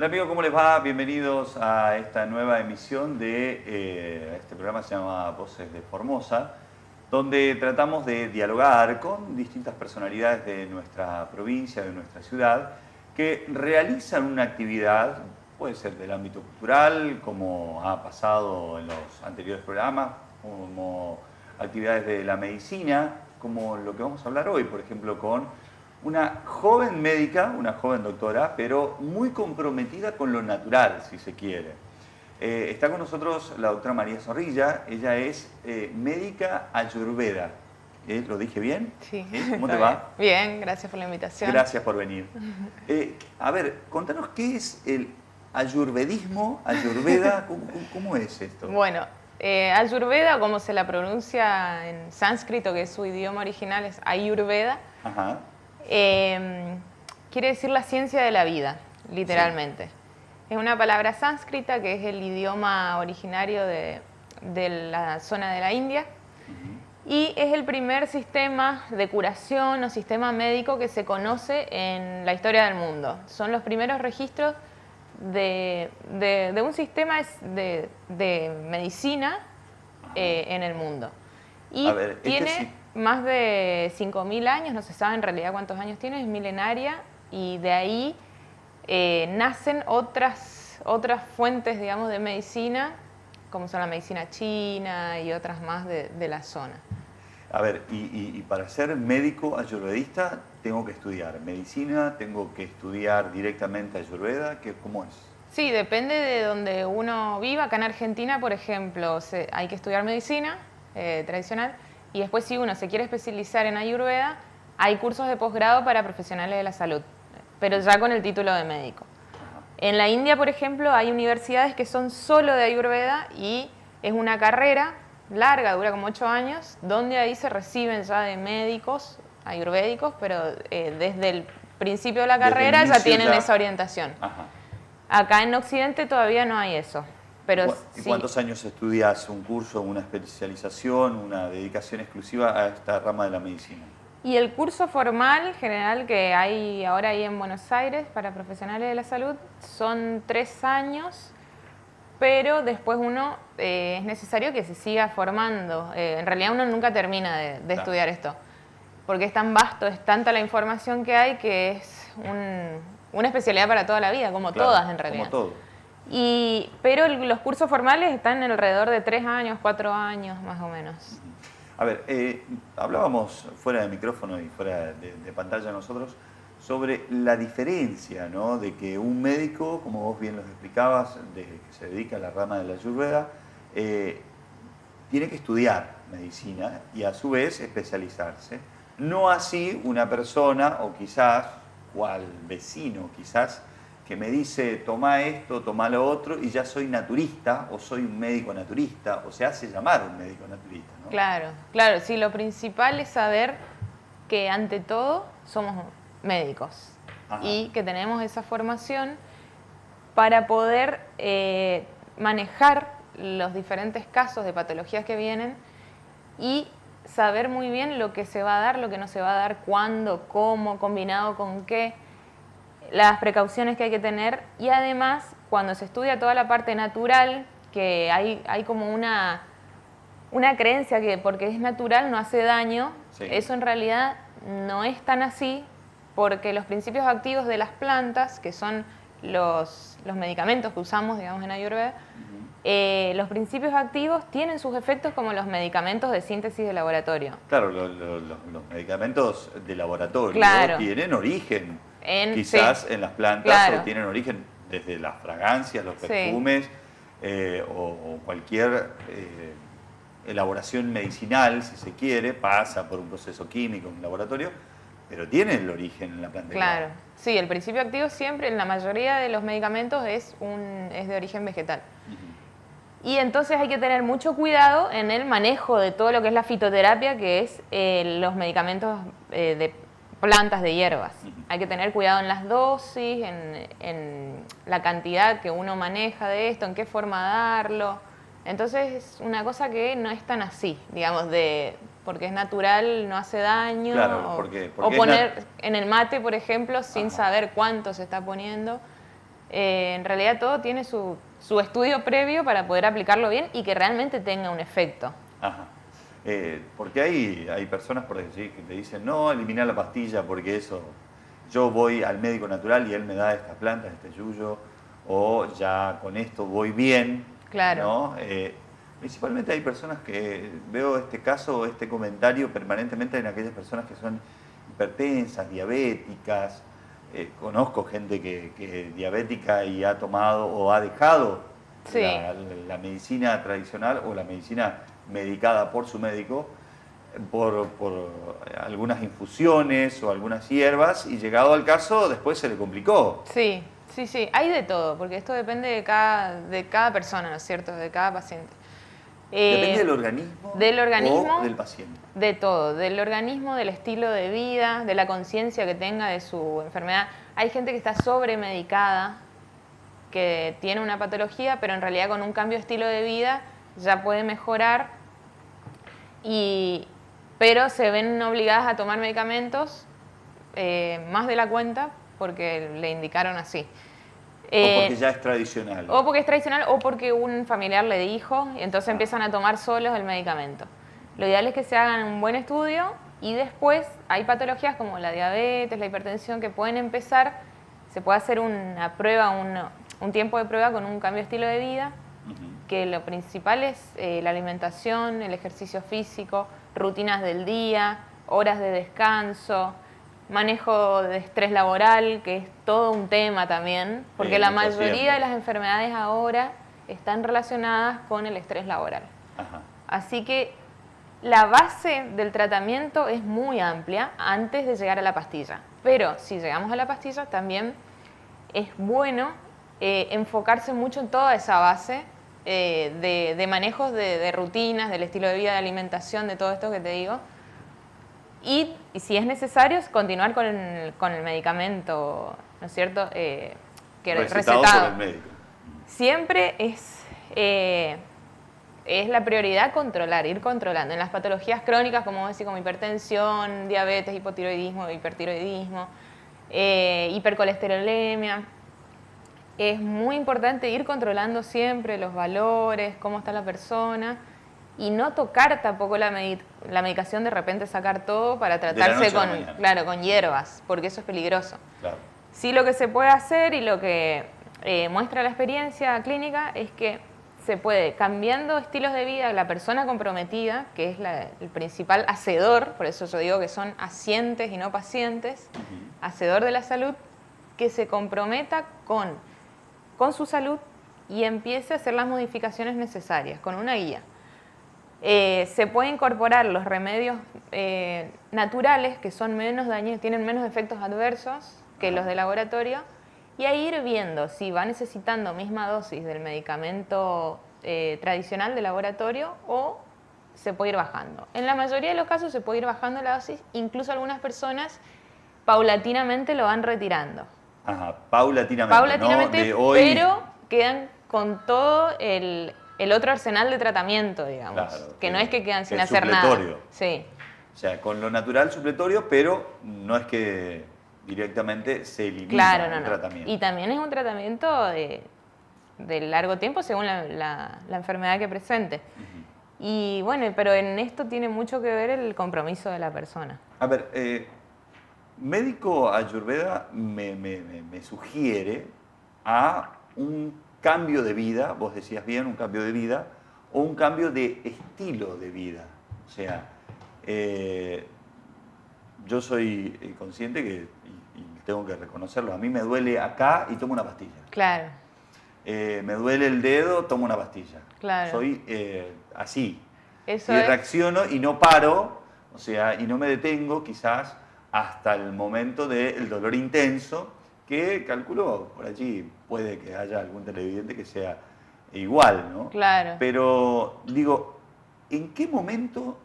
Hola amigos, ¿cómo les va? Bienvenidos a esta nueva emisión de este programa, se llama Voces de Formosa, donde tratamos de dialogar con distintas personalidades de nuestra provincia, de nuestra ciudad, que realizan una actividad, puede ser del ámbito cultural, como ha pasado en los anteriores programas, como actividades de la medicina, como lo que vamos a hablar hoy, por ejemplo, con una joven médica, una joven doctora, pero muy comprometida con lo natural, si se quiere. Está con nosotros la doctora María Zorrilla, ella es médica ayurveda. ¿Lo dije bien? Sí. ¿Cómo te va? Bien, gracias por la invitación. Gracias por venir. A ver, contanos qué es el ayurvedismo, ayurveda, ¿cómo es esto? Bueno, Ayurveda, como se la pronuncia en sánscrito, que es su idioma original, es Ayurveda. Ajá. Quiere decir la ciencia de la vida, literalmente. Sí. Es una palabra sánscrita que es el idioma originario de la zona de la India. Y es el primer sistema de curación o sistema médico que se conoce en la historia del mundo. Son los primeros registros de un sistema de medicina en el mundo. Y a ver, tiene más de 5.000 años, no se sabe en realidad cuántos años tiene, es milenaria, y de ahí nacen otras fuentes, digamos, de medicina, como son la medicina china y otras más de la zona. A ver, y para ser médico ayurvedista tengo que estudiar medicina, tengo que estudiar directamente ayurveda, ¿cómo es? Sí, depende de donde uno viva. Acá en Argentina, por ejemplo, hay que estudiar medicina tradicional, y después si uno se quiere especializar en ayurveda, hay cursos de posgrado para profesionales de la salud, pero ya con el título de médico. En la India, por ejemplo, hay universidades que son solo de ayurveda y es una carrera larga, dura como 8 años, donde ahí se reciben ya de médicos ayurvédicos, pero desde el principio de la carrera ya tienen esa orientación. Ajá. Acá en Occidente todavía no hay eso. Pero ¿Y cuántos años estudias un curso, una especialización, una dedicación exclusiva a esta rama de la medicina? Y el curso formal general que hay ahora ahí en Buenos Aires para profesionales de la salud son 3 años, pero después uno es necesario que se siga formando. En realidad uno nunca termina de estudiar esto, porque es tan vasto, es tanta la información que hay, que es una especialidad para toda la vida, como todas en realidad. Como todo. Pero los cursos formales están alrededor de 3 años, 4 años más o menos. A ver, hablábamos fuera de micrófono y fuera de pantalla nosotros sobre la diferencia, ¿no? De que un médico, como vos bien lo explicabas, que se dedica a la rama de la ayurveda, tiene que estudiar medicina y a su vez especializarse. No así una persona, o quizás, cual vecino quizás, que me dice toma esto, toma lo otro y ya soy naturista o soy un médico naturista o se hace llamar un médico naturista, ¿no? Claro, claro, sí, lo principal es saber que ante todo somos médicos. Ajá. Y que tenemos esa formación para poder manejar los diferentes casos de patologías que vienen y saber muy bien lo que se va a dar, lo que no se va a dar, cuándo, cómo, combinado con qué, las precauciones que hay que tener. Y además, cuando se estudia toda la parte natural, que hay como una creencia que porque es natural no hace daño, sí. Eso en realidad no es tan así, porque los principios activos de las plantas, que son los medicamentos que usamos, digamos, en Ayurveda, los principios activos tienen sus efectos como los medicamentos de síntesis de laboratorio. Claro, los medicamentos de laboratorio, claro, tienen origen quizás en las plantas, claro, o tienen origen desde las fragancias, los perfumes, sí. O cualquier elaboración medicinal, si se quiere, pasa por un proceso químico en un laboratorio, pero tiene el origen en la planta. Claro, sí, el principio activo siempre, en la mayoría de los medicamentos, es de origen vegetal. Y entonces hay que tener mucho cuidado en el manejo de todo lo que es la fitoterapia, que es los medicamentos de plantas, de hierbas. Hay que tener cuidado en las dosis, en la cantidad que uno maneja de esto, en qué forma darlo. Entonces es una cosa que no es tan así, digamos, porque es natural, no hace daño. Claro, porque o poner en el mate, por ejemplo, sin saber cuánto se está poniendo. En realidad todo tiene su estudio previo para poder aplicarlo bien y que realmente tenga un efecto. Ajá. Porque hay personas por decir, que te dicen, no, elimina la pastilla porque eso, yo voy al médico natural y él me da estas plantas, este yuyo, o ya con esto voy bien, Claro. ¿no? Principalmente hay personas que veo este caso, este comentario permanentemente en aquellas personas que son hipertensas, diabéticas. Conozco gente que es diabética y ha tomado o ha dejado Sí. la medicina tradicional o la medicina medicada por su médico por algunas infusiones o algunas hierbas y llegado al caso después se le complicó. Sí, sí, sí, hay de todo, porque esto depende de cada persona, ¿no es cierto? De cada paciente. ¿Depende del organismo, o del paciente? De todo, del organismo, del estilo de vida, de la conciencia que tenga de su enfermedad. Hay gente que está sobremedicada, que tiene una patología, pero en realidad con un cambio de estilo de vida ya puede mejorar, pero se ven obligadas a tomar medicamentos más de la cuenta porque le indicaron así. O porque ya es tradicional. O porque es tradicional o porque un familiar le dijo y entonces empiezan a tomar solos el medicamento. Lo ideal es que se hagan un buen estudio y después hay patologías como la diabetes, la hipertensión que pueden empezar, se puede hacer una prueba, un tiempo de prueba con un cambio de estilo de vida, que lo principal es la alimentación, el ejercicio físico, rutinas del día, horas de descanso, manejo de estrés laboral, que es todo un tema también, porque la mayoría de las enfermedades ahora están relacionadas con el estrés laboral. Ajá. Así que la base del tratamiento es muy amplia antes de llegar a la pastilla. Pero si llegamos a la pastilla, también es bueno enfocarse mucho en toda esa base de manejos de rutinas, del estilo de vida, de alimentación, de todo esto que te digo. Y si es necesario, continuar con el medicamento, ¿no es cierto? Recetado por el médico. Siempre es la prioridad controlar, ir controlando. En las patologías crónicas, como decir, como hipertensión, diabetes, hipotiroidismo, hipertiroidismo, hipercolesterolemia, es muy importante ir controlando siempre los valores, cómo está la persona. Y no tocar tampoco la medicación, de repente sacar todo para tratarse con hierbas, porque eso es peligroso. Claro. Sí, lo que se puede hacer y lo que muestra la experiencia clínica es que se puede, cambiando estilos de vida, la persona comprometida, que es el principal hacedor, por eso yo digo que son hacientes y no pacientes, hacedor de la salud, que se comprometa con su salud y empiece a hacer las modificaciones necesarias, con una guía. Se puede incorporar los remedios naturales que son menos dañinos, tienen menos efectos adversos que los de laboratorio, y a ir viendo si va necesitando misma dosis del medicamento tradicional de laboratorio o se puede ir bajando. En la mayoría de los casos se puede ir bajando la dosis, incluso algunas personas paulatinamente lo van retirando. Ajá, paulatinamente, ¿no? De hoy... Pero quedan con todo el otro arsenal de tratamiento, digamos, claro, que no es que quedan sin hacer nada. Sí. O sea, con lo natural supletorio, pero no es que directamente se elimina el tratamiento. Y también es un tratamiento de largo tiempo según la enfermedad que presente. Y bueno, pero en esto tiene mucho que ver el compromiso de la persona. A ver, médico Ayurveda me sugiere a un cambio de vida, vos decías bien, un cambio de vida, o un cambio de estilo de vida. O sea, yo soy consciente que, y tengo que reconocerlo, a mí me duele acá y tomo una pastilla. Claro. Me duele el dedo, tomo una pastilla. Claro. Soy así. Eso y reacciono y no paro, o sea, y no me detengo quizás hasta el momento del dolor intenso, que calculo por allí puede que haya algún televidente que sea igual, ¿no? Claro. Pero digo, ¿en qué momento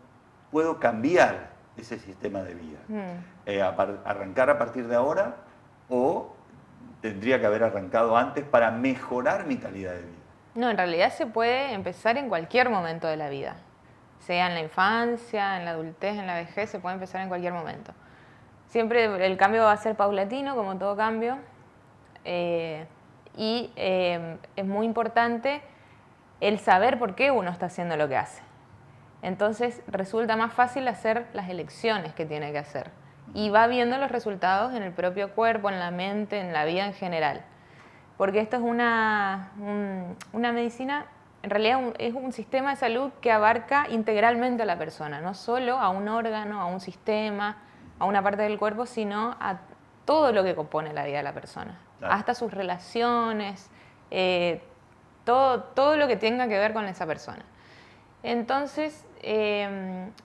puedo cambiar ese sistema de vida? ¿Arrancar a partir de ahora o tendría que haber arrancado antes para mejorar mi calidad de vida? No, en realidad se puede empezar en cualquier momento de la vida. Sea en la infancia, en la adultez, en la vejez, se puede empezar en cualquier momento. Siempre el cambio va a ser paulatino, como todo cambio. y es muy importante el saber por qué uno está haciendo lo que hace. Entonces resulta más fácil hacer las elecciones que tiene que hacer y va viendo los resultados en el propio cuerpo, en la mente, en la vida en general. Porque esto es una medicina, en realidad es un sistema de salud que abarca integralmente a la persona, no solo a un órgano, a un sistema, a una parte del cuerpo, sino a todo lo que compone la vida de la persona, claro, hasta sus relaciones, todo lo que tenga que ver con esa persona. Entonces,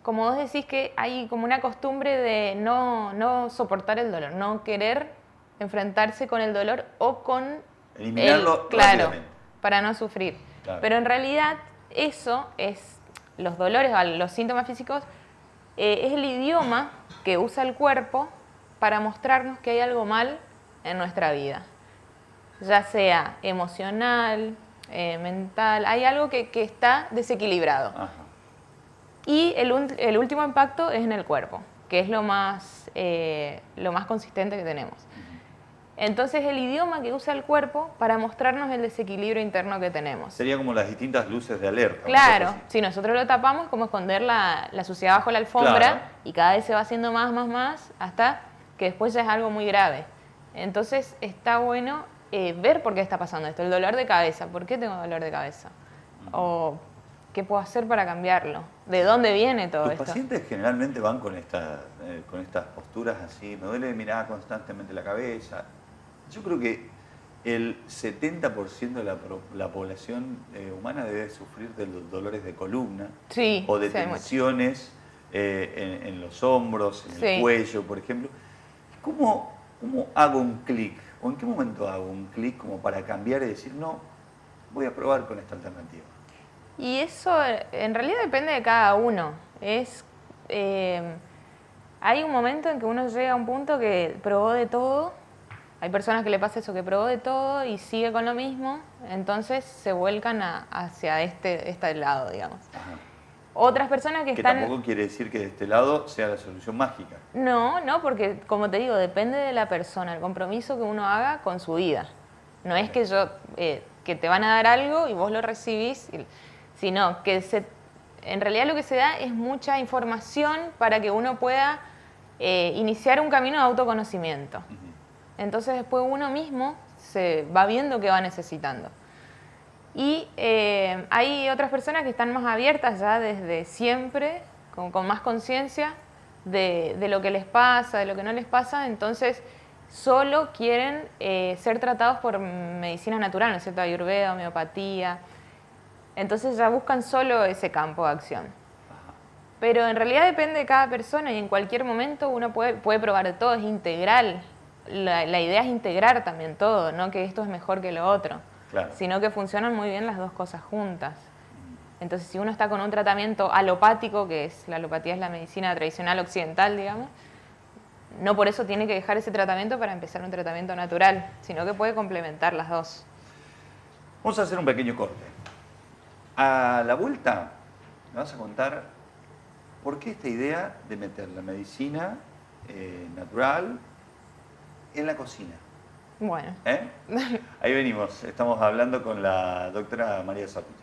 como vos decís que hay como una costumbre de no soportar el dolor, no querer enfrentarse con el dolor o con eliminarlo claro, para no sufrir. Claro. Pero en realidad eso es, los dolores, los síntomas físicos, es el idioma que usa el cuerpo para mostrarnos que hay algo mal en nuestra vida, ya sea emocional, mental, hay algo que está desequilibrado. Ajá. Y el último impacto es en el cuerpo, que es lo más consistente que tenemos. Entonces el idioma que usa el cuerpo para mostrarnos el desequilibrio interno que tenemos. Sería como las distintas luces de alerta. Claro, si nosotros lo tapamos, es como esconder la suciedad bajo la alfombra, claro, y cada vez se va haciendo más, hasta que después ya es algo muy grave. Entonces está bueno ver por qué está pasando esto. El dolor de cabeza, ¿por qué tengo dolor de cabeza? O ¿qué puedo hacer para cambiarlo? ¿De dónde viene todo esto? Los pacientes generalmente van con estas posturas así, me duele mirar constantemente la cabeza. Yo creo que el 70% de la población humana debe sufrir de los dolores de columna, sí, o de tensiones en los hombros, en el cuello, por ejemplo. ¿Cómo hago un clic? ¿O en qué momento hago un clic como para cambiar y decir, no, voy a probar con esta alternativa? Y eso en realidad depende de cada uno. Hay un momento en que uno llega a un punto que probó de todo. Hay personas que le pasa eso, que probó de todo y sigue con lo mismo, entonces se vuelcan hacia este lado, digamos. Ajá. Otras personas que están... tampoco quiere decir que de este lado sea la solución mágica. No, porque como te digo, depende de la persona, el compromiso que uno haga con su vida. No es que que te van a dar algo y vos lo recibís, sino que en realidad lo que se da es mucha información para que uno pueda iniciar un camino de autoconocimiento. Uh-huh. Entonces después uno mismo se va viendo qué va necesitando. Y hay otras personas que están más abiertas ya desde siempre, con más conciencia de lo que les pasa, de lo que no les pasa, entonces solo quieren ser tratados por medicina natural, ¿no es cierto? Ayurveda, homeopatía. Entonces ya buscan solo ese campo de acción. Pero en realidad depende de cada persona y en cualquier momento uno puede probar de todo, es integral. La idea es integrar también todo, no que esto es mejor que lo otro, claro, sino que funcionan muy bien las dos cosas juntas. Entonces, si uno está con un tratamiento alopático, la alopatía es la medicina tradicional occidental, digamos, no por eso tiene que dejar ese tratamiento para empezar un tratamiento natural, sino que puede complementar las dos. Vamos a hacer un pequeño corte. A la vuelta me vas a contar por qué esta idea de meter la medicina natural en la cocina. Bueno. Ahí venimos, estamos hablando con la doctora María Sotis.